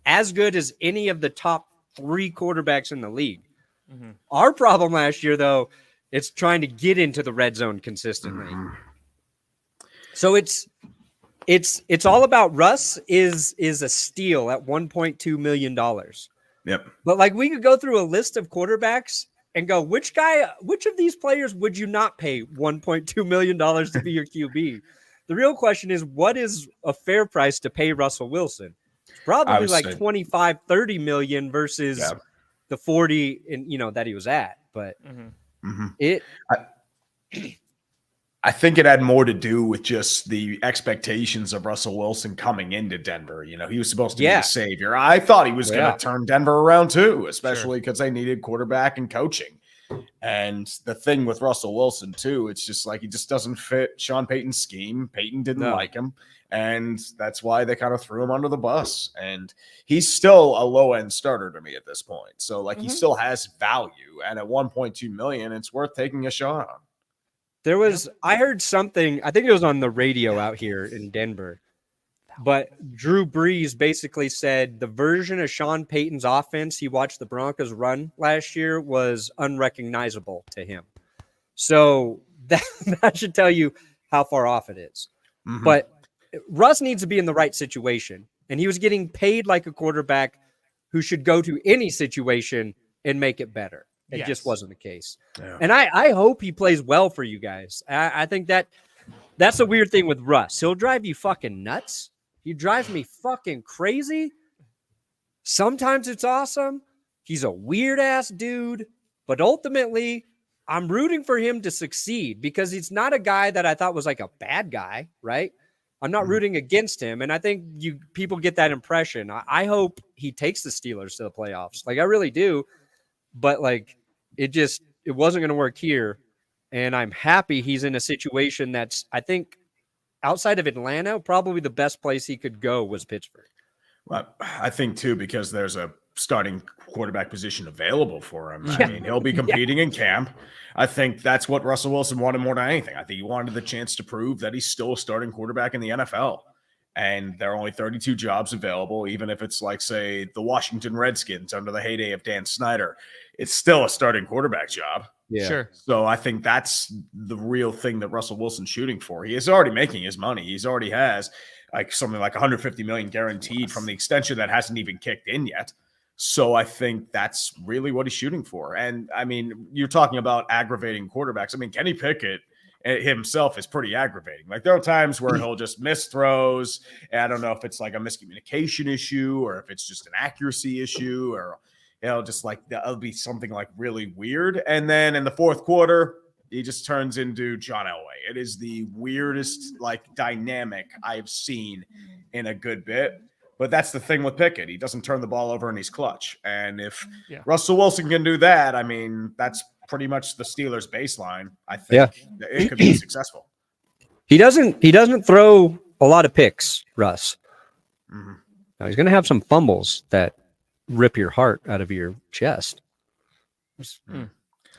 as good as any of the top 3 quarterbacks in the league. Mm-hmm. Our problem last year, though, it's trying to get into the red zone consistently. Mm-hmm. So it's all about Russ is a steal at $1.2 million. Yep. But like we could go through a list of quarterbacks and go, which of these players would you not pay $1.2 million to be your QB? The real question is, what is a fair price to pay Russell Wilson? It's probably like 25, 30 million versus the 40 that he was at. But I think it had more to do with just the expectations of Russell Wilson coming into Denver. You know, he was supposed to be the savior. I thought he was going to turn Denver around too, especially because they needed quarterback and coaching. And the thing with Russell Wilson too, it's just like he just doesn't fit Sean Payton's scheme. Payton didn't like him, and that's why they kind of threw him under the bus. And he's still a low-end starter to me at this point. So like he still has value, and at $1.2 million, it's worth taking a shot on. I heard something, I think it was on the radio out here in Denver, but Drew Brees basically said the version of Sean Payton's offense he watched the Broncos run last year was unrecognizable to him. So that should tell you how far off it is. Mm-hmm. But Russ needs to be in the right situation, and he was getting paid like a quarterback who should go to any situation and make it better. It just wasn't the case. Yeah. And I hope he plays well for you guys. I think that's a weird thing with Russ. He'll drive you fucking nuts. He drives me fucking crazy. Sometimes it's awesome. He's a weird ass dude, but ultimately I'm rooting for him to succeed because he's not a guy that I thought was like a bad guy, right? I'm not rooting against him. And I think people get that impression. I hope he takes the Steelers to the playoffs. Like I really do. But like it wasn't going to work here. And I'm happy he's in a situation that's, I think, outside of Atlanta, probably the best place he could go was Pittsburgh. Well, I think too, because there's a starting quarterback position available for him. I mean, he'll be competing in camp. I think that's what Russell Wilson wanted more than anything. I think he wanted the chance to prove that he's still a starting quarterback in the NFL. And there are only 32 jobs available, even if it's like, say, the Washington Redskins under the heyday of Dan Snyder. It's still a starting quarterback job. Yeah. Sure. So I think that's the real thing that Russell Wilson's shooting for. He is already making his money. He's already has like something like $150 million guaranteed from the extension that hasn't even kicked in yet. So I think that's really what he's shooting for. And I mean, you're talking about aggravating quarterbacks. I mean, Kenny Pickett himself is pretty aggravating. Like there are times where he'll just miss throws. And I don't know if it's like a miscommunication issue or if it's just an accuracy issue or, just like that'll be something like really weird. And then in the fourth quarter, he just turns into John Elway. It is the weirdest like dynamic I've seen in a good bit. But that's the thing with Pickett. He doesn't turn the ball over and he's clutch. And if Russell Wilson can do that, I mean, that's pretty much the Steelers' baseline. I think it could be successful. He doesn't throw a lot of picks, Russ. Mm-hmm. Now, he's going to have some fumbles that rip your heart out of your chest.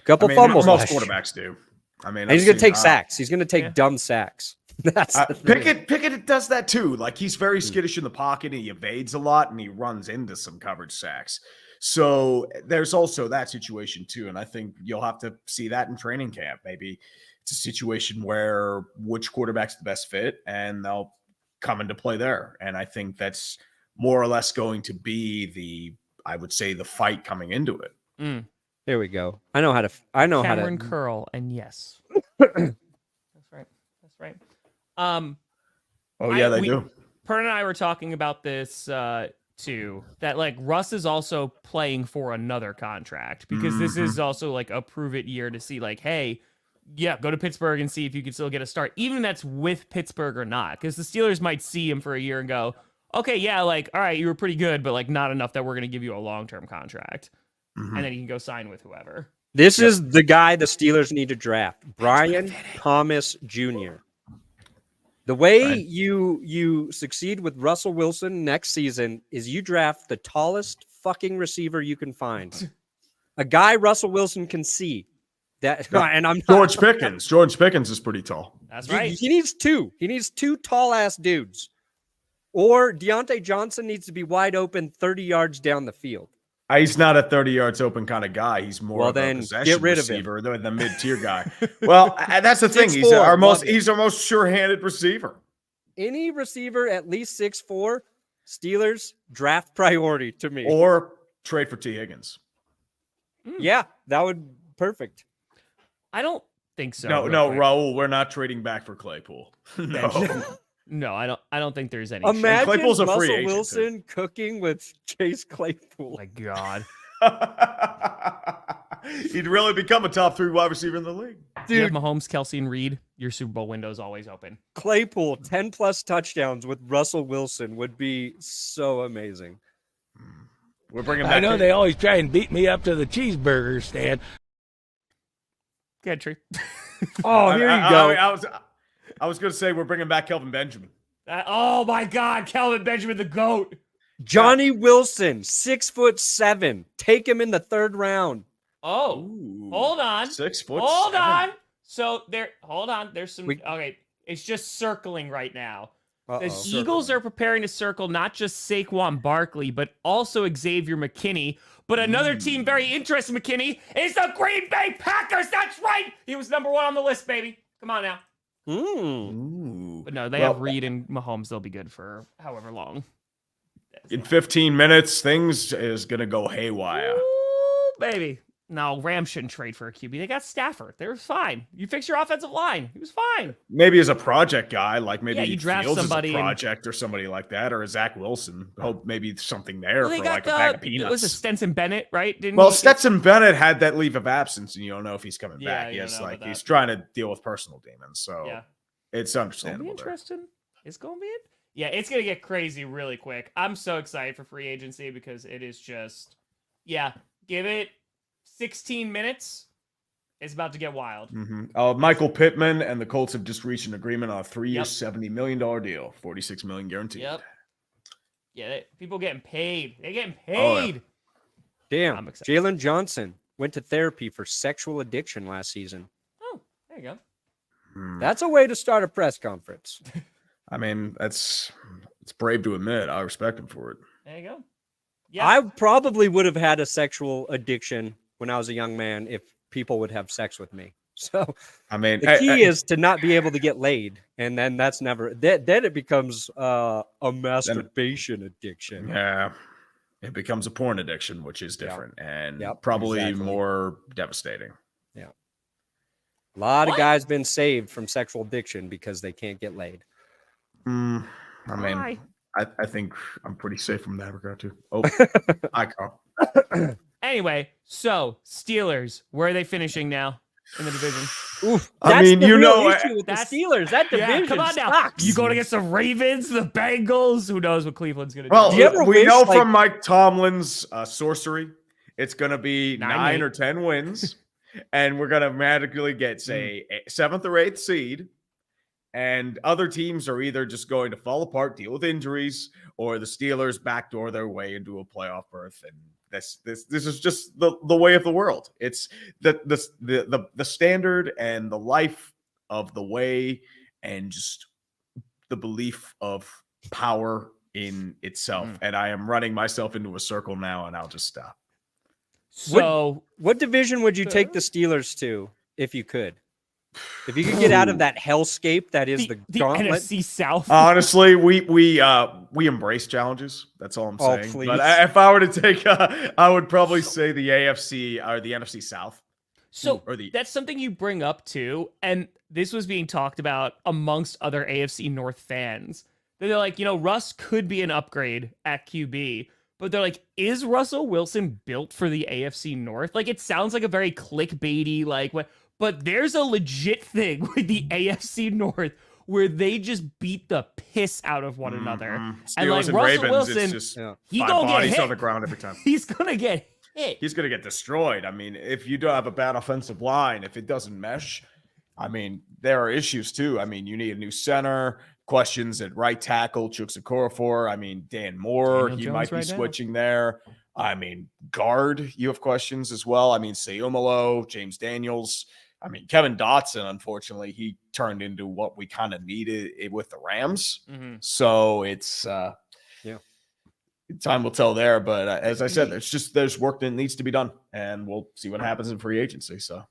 Couple fumbles. Most quarterbacks do. I mean, he's going to take sacks. He's going to take dumb sacks. That's Pickett does that too. Like he's very skittish in the pocket and he evades a lot and he runs into some coverage sacks. So there's also that situation too. And I think you'll have to see that in training camp. Maybe it's a situation where which quarterback's the best fit and they'll come into play there. And I think that's more or less going to be I would say the fight coming into it. Mm. There we go. I know how to Cameron Curl and yes. That's right. They do. Pern and I were talking about this too, that like Russ is also playing for another contract because this is also like a prove it year to see like, hey, go to Pittsburgh and see if you can still get a start, even if that's with Pittsburgh or not, because the Steelers might see him for a year and go, okay, yeah, like, all right, you were pretty good, but like not enough that we're going to give you a long-term contract. And then you can go sign with whoever. This is the guy the Steelers need to draft, Brian Thomas Jr. The way you succeed with Russell Wilson next season is you draft the tallest fucking receiver you can find. A guy Russell Wilson can see. And I'm George Pickens. George Pickens is pretty tall. That's right. He needs two. He needs two tall-ass dudes. Or Deontay Johnson needs to be wide open 30 yards down the field. He's not a 30 yards open kind of guy. He's more of a possession receiver than the mid-tier guy. Well, that's the thing. He's our most sure-handed receiver. Any receiver at least 6'4", Steelers draft priority to me. Or trade for Tee Higgins. Yeah, that would perfect. I don't think so. No, Raul, we're not trading back for Claypool. No. No, I don't think there's any. Imagine Claypool's a free Russell agent, Wilson cooking with Chase Claypool. Oh my God. He'd really become a top 3 wide receiver in the league. Dude, you have Mahomes, Kelsey, and Reed. Your Super Bowl window is always open. Claypool, 10+ touchdowns with Russell Wilson would be so amazing. We're bringing back. I know they always try and beat me up to the cheeseburger stand. Good tree. Oh, here you go. I was going to say we're bringing back Kelvin Benjamin. Oh, my God. Kelvin Benjamin, the GOAT. Johnny Wilson, 6'7". Take him in the 3rd round. Oh, Ooh, hold on. 6'7". Hold on. So hold on. There's some. Okay. It's just circling right now. The Eagles are preparing to circle not just Saquon Barkley, but also Xavier McKinney. But another team very interested in McKinney is the Green Bay Packers. That's right. He was number 1 on the list, baby. Come on now. But no, they have Reed and Mahomes. They'll be good for however long. In 15 minutes, things is going to go haywire. Ooh, baby. No, Rams shouldn't trade for a QB. They got Stafford. They were fine. You fix your offensive line. He was fine. Maybe as a project guy, like maybe you draft Fields somebody as a project or somebody like that, or a Zach Wilson. Hope maybe something there for like a bag of peanuts. It was a Stetson Bennett, right? Stetson Bennett had that leave of absence, and you don't know if he's coming back. He's trying to deal with personal demons, so it's understandable. Interesting. It's going to be it. Yeah, it's going to get crazy really quick. I'm so excited for free agency because it is just, give it 16 minutes. It's about to get wild. Michael Pittman and the Colts have just reached an agreement on a 3-year, $70 million deal, $46 million guaranteed. Yep. Yeah, people getting paid. They're getting paid. Damn. Jalen Johnson went to therapy for sexual addiction last season. Oh, there you go. That's a way to start a press conference. I mean, it's brave to admit. I respect him for it. There you go. Yeah. I probably would have had a sexual addiction when I was a young man if people would have sex with me. So I mean, the key is to not be able to get laid. And then that's never, then it becomes a masturbation addiction. Yeah. It becomes a porn addiction, which is different and probably more devastating. Yeah. A lot of guys been saved from sexual addiction because they can't get laid. I mean, I think I'm pretty safe from that regard too. Oh, hi, Carl. Anyway, so Steelers, where are they finishing now in the division? Oof, I mean, you know, issue with the Steelers. That division come on now. sucks. You going against the Ravens, the Bengals. Who knows what Cleveland's going to do? Well, we know from Mike Tomlin's sorcery, it's going to be 9 or 10 wins, and we're going to magically get, say, a 7th or 8th seed. And other teams are either just going to fall apart, deal with injuries, or the Steelers backdoor their way into a playoff berth. And this is just the way of the world. It's the standard and the life of the way, and just the belief of power in itself. And I am running myself into a circle now, and I'll just stop. So, what division would you take the Steelers to if you could? If you could get out of that hellscape that is the gauntlet. NFC South. Honestly, we embrace challenges. That's all I'm saying. Please. But if I were to take, I would probably say the AFC or the NFC South. So that's something you bring up too, and this was being talked about amongst other AFC North fans. They're like, Russ could be an upgrade at QB, but they're like, is Russell Wilson built for the AFC North? Like, it sounds like a very clickbaity, like what. But there's a legit thing with the AFC North where they just beat the piss out of one another. Steelers and like and Russell Ravens, Wilson, it's just he 5 gonna get bodies hit on the ground every time. He's gonna get hit. He's gonna get destroyed. I mean, if you don't have a bad offensive line, if it doesn't mesh, I mean, there are issues too. I mean, you need a new center. Questions at right tackle, Chuks Okorafor. I mean, Dan Moore, he might be switching there. I mean, guard, you have questions as well. I mean, Sayumalo, James Daniels. I mean, Kevin Dotson, unfortunately, he turned into what we kind of needed with the Rams. So it's, time will tell there. But as I said, there's work that needs to be done, and we'll see what happens in free agency. So,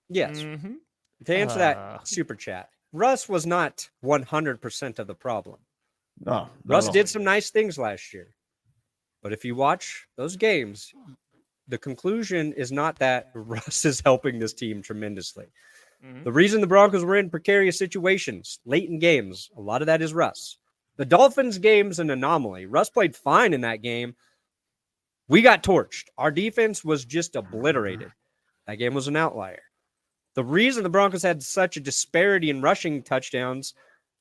yes. To answer that super chat, Russ was not 100% of the problem. No, Russ did some nice things last year. But if you watch those games, the conclusion is not that Russ is helping this team tremendously. The reason the Broncos were in precarious situations late in games, a lot of that is Russ. The Dolphins game's an anomaly. Russ played fine in that game. We got torched. Our defense was just obliterated. That game was an outlier. The reason the Broncos had such a disparity in rushing touchdowns,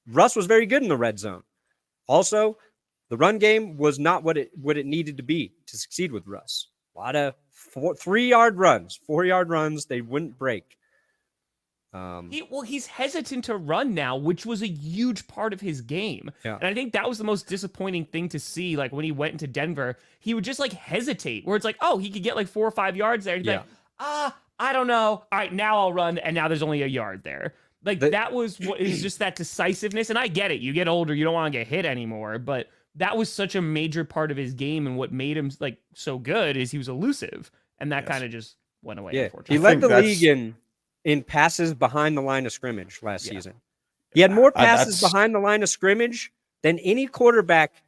Russ was very good in the red zone. Also, the run game was not what it needed to be to succeed with Russ. A lot of 4-yard runs, they wouldn't break. He's hesitant to run now, which was a huge part of his game. Yeah. And I think that was the most disappointing thing to see. Like when he went into Denver, he would just like hesitate where it's like, oh, he could get like 4 or 5 yards there. He'd be like, I don't know. All right, now I'll run. And now there's only a yard there. Like that was what is just that decisiveness. And I get it. You get older, you don't want to get hit anymore, but that was such a major part of his game, and what made him like so good is he was elusive, and that kind of just went away. Yeah, unfortunately. he led the league in passes behind the line of scrimmage last season. He had more passes behind the line of scrimmage than any quarterback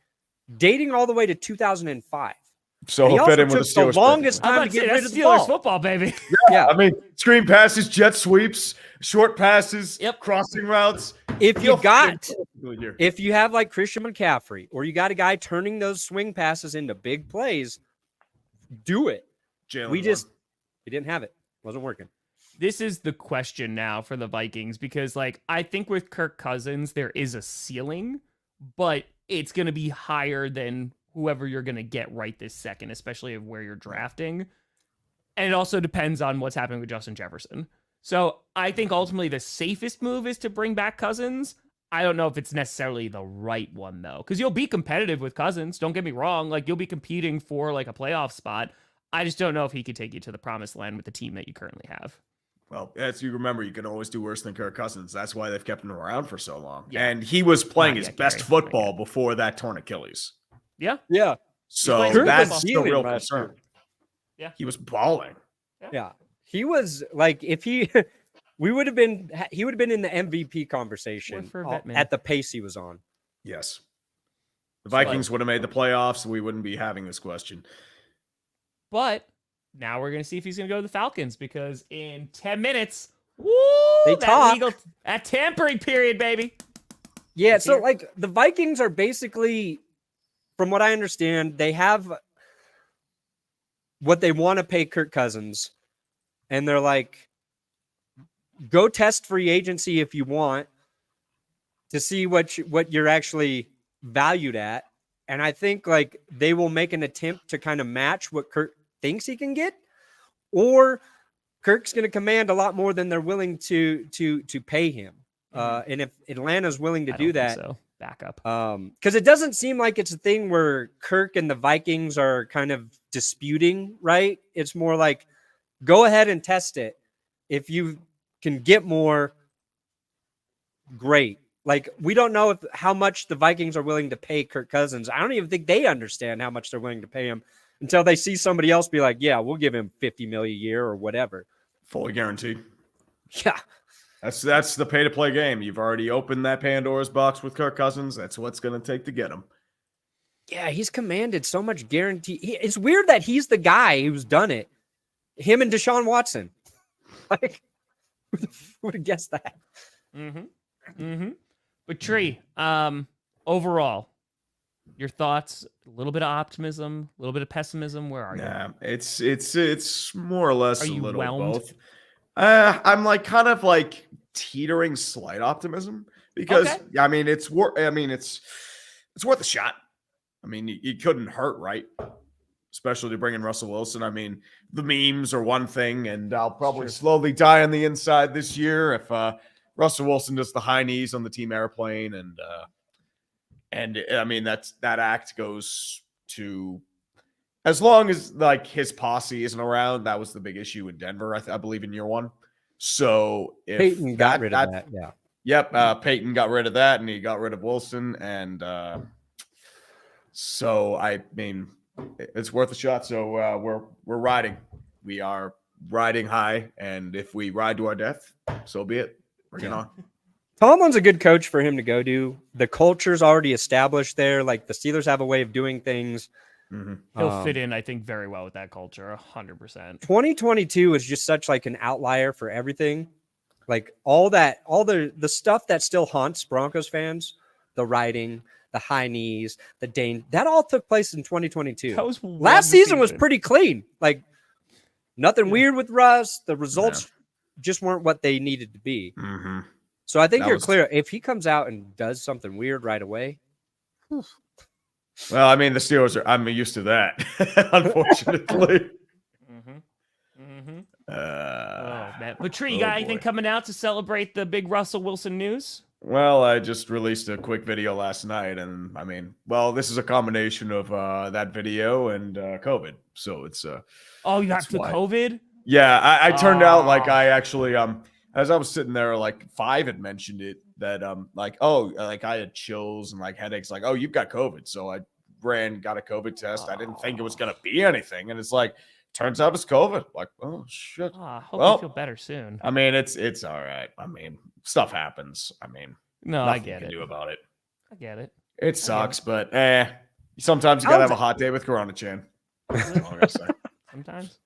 dating all the way to 2005. So he'll fit in with the Steelers. The longest time to get rid of the Steelers ball. Football, baby. Yeah, I mean, screen passes, jet sweeps, short passes, crossing routes. If you have like Christian McCaffrey, or you got a guy turning those swing passes into big plays, do it. We didn't have it. Wasn't working. This is the question now for the Vikings, because like I think with Kirk Cousins there is a ceiling, but it's going to be higher than whoever you're going to get right this second, especially of where you're drafting. And it also depends on what's happening with Justin Jefferson. So I think ultimately the safest move is to bring back Cousins. I don't know if it's necessarily the right one, though, because you'll be competitive with Cousins. Don't get me wrong. Like, you'll be competing for, like, a playoff spot. I just don't know if he could take you to the promised land with the team that you currently have. Well, as you remember, you can always do worse than Kirk Cousins. That's why they've kept him around for so long. Yeah. And he was playing his Gary. best football before that torn Achilles. Yeah. Yeah. So that's the real concern. Yeah. He was balling. Yeah. He was like, if he he would have been in the MVP conversation at the pace he was on. Yes. The Vikings would have made the playoffs. We wouldn't be having this question. But now we're going to see if he's going to go to the Falcons, because in 10 minutes, that tampering period, baby. Yeah. So like the Vikings are basically, from what I understand, they have what they want to pay Kirk Cousins. And they're like, go test free agency if you want to see what you're actually valued at. And I think like they will make an attempt to kind of match what Kirk thinks he can get, or Kirk's going to command a lot more than they're willing to pay him. And if Atlanta's willing to do that, back up. Because it doesn't seem like it's a thing where Kirk and the Vikings are kind of disputing, right? It's more like, go ahead and test it. If you can get more, great. Like, we don't know how much the Vikings are willing to pay Kirk Cousins. I don't even think they understand how much they're willing to pay him until they see somebody else be like, yeah, we'll give him $50 million a year or whatever. Fully guaranteed. Yeah. That's the pay-to-play game. You've already opened that Pandora's box with Kirk Cousins. That's what's going to take to get him. Yeah, he's commanded so much guarantee. It's weird that he's the guy who's done it. Him and Deshaun Watson. Like, who would have guessed that? But Tree, overall, your thoughts? A little bit of optimism, a little bit of pessimism. Where are you? Yeah, it's more or less a little whelmed? Both. I'm like kind of like teetering slight optimism because I mean it's worth a shot. I mean, you couldn't hurt, right? Especially to bring in Russell Wilson. I mean, the memes are one thing, and I'll probably slowly die on the inside this year if Russell Wilson does the high knees on the team airplane, and I mean that act goes to as long as like his posse isn't around. That was the big issue in Denver, I believe, in year one. So if Peyton got rid of that, yeah. Yep, Peyton got rid of that, and he got rid of Wilson, and so I mean, it's worth a shot. So we're riding. We are riding high, and if we ride to our death, so be it. Bring it on. Tomlin's a good coach for him to go to. The culture's already established there. Like, the Steelers have a way of doing things. He'll fit in, I think, very well with that culture, 100%. 2022 is just such like an outlier for everything. Like all the stuff that still haunts Broncos fans, the riding, the high knees, the Dane, that all took place in 2022. Last season was pretty clean. Like, nothing weird with Russ. The results just weren't what they needed to be. So I think clear. If he comes out and does something weird right away. Well, I mean, the Steelers I'm used to that, unfortunately. Man. But Tree, you got anything coming out to celebrate the big Russell Wilson news? Well, I just released a quick video last night, and I mean, well, this is a combination of that video and COVID. So it's oh, you got the COVID? Yeah, I turned out like I actually as I was sitting there, like 5 had mentioned it that like, oh, like I had chills and like headaches, like, oh, you've got COVID. So I got a COVID test. I didn't think it was gonna be anything, and it's like, turns out it's COVID. Like, oh shit. Hope you feel better soon. I mean, it's all right. I mean, stuff happens. I mean, no, I get it. Do about it. I get it. It sucks, but sometimes you gotta have a hot day with Corona Chan. That's all I gotta say. Sometimes.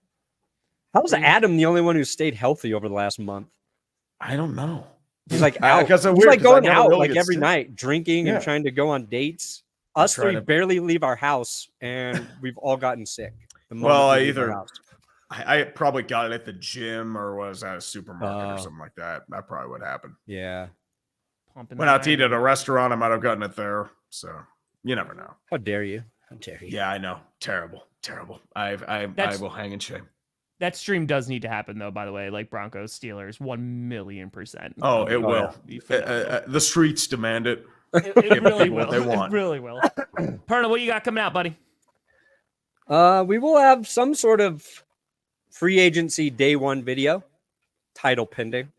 How's Adam the only one who stayed healthy over the last month? I don't know. He's like out. He's like going out like every night, drinking and trying to go on dates. Us three barely leave our house, and we've all gotten sick. Well, I probably got it at the gym or was at a supermarket or something like that. That probably would happen. Yeah. Went out to eat at a restaurant. I might have gotten it there. So you never know. How dare you? How dare you? Yeah, I know. Terrible. I will hang in shame. That stream does need to happen, though, by the way. Like Broncos, Steelers, 1,000,000%. Oh, it will. The streets demand it. It really will. They want. It really will. Perna, what you got coming out, buddy? We will have some sort of free agency day one video, title pending.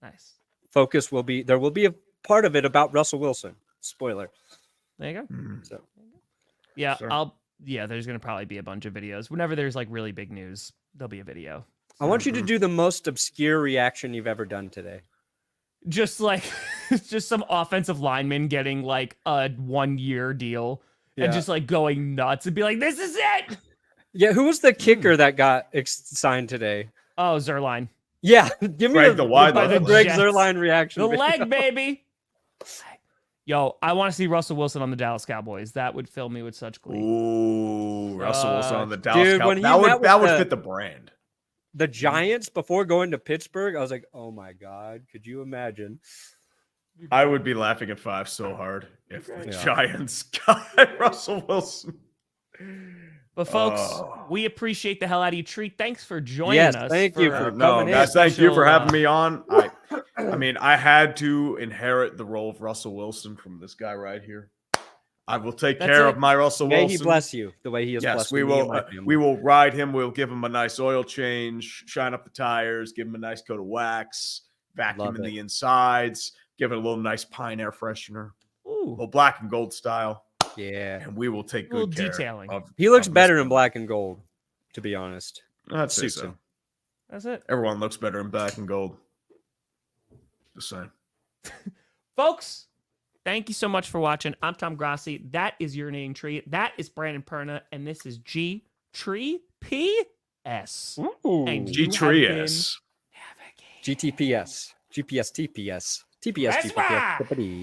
Nice. Focus will be, there will be a part of it about Russell Wilson. Spoiler. There you go. So. Yeah, Sure. there's going to probably be a bunch of videos. Whenever there's like really big news, there'll be a video. I want you to do the most obscure reaction you've ever done today. Just like, just some offensive lineman getting like a 1-year deal and just like going nuts and be like, this is it. Yeah. Who was the kicker that got signed today? Oh, Zerline. Yeah. Give me Greg, the wide the leg. Greg Jets. Zerline reaction. The video. leg, baby. Yo, I want to see Russell Wilson on the Dallas Cowboys. That would fill me with such glee. Ooh, Russell Wilson on the Dallas dude, Cowboys. when That would fit the brand. The Giants before going to Pittsburgh, I was like, oh my God, could you imagine? I would be laughing at 5 so hard if the Giants got Russell Wilson. But folks, we appreciate the hell out of you, Tree. Thanks for joining us. Thank you for No, coming guys, in. thank you for having me on. I mean, I had to inherit the role of Russell Wilson from this guy right here. I will take care of my Russell May Wilson. he bless you the way he has Yes, blessed we me will. and my family. We will ride him. We'll give him a nice oil change, shine up the tires, give him a nice coat of wax, vacuum Love in it. the insides, give it a little nice pine air freshener, a Ooh, little black and gold style, Yeah. and we will take a little good care detailing. of. He looks of better this in black and gold, to be honest. I'd say Suits so. him. That's it. Everyone looks better in black and gold. Just saying. Folks, thank you so much for watching. I'm Tom Grossi. That is Urinating Tree. That is Brandon Perna. And this is G Tree PS. And you have G3S. been navigating. GTPS. GPS TPS. TPS That's GPS. right. Tippity.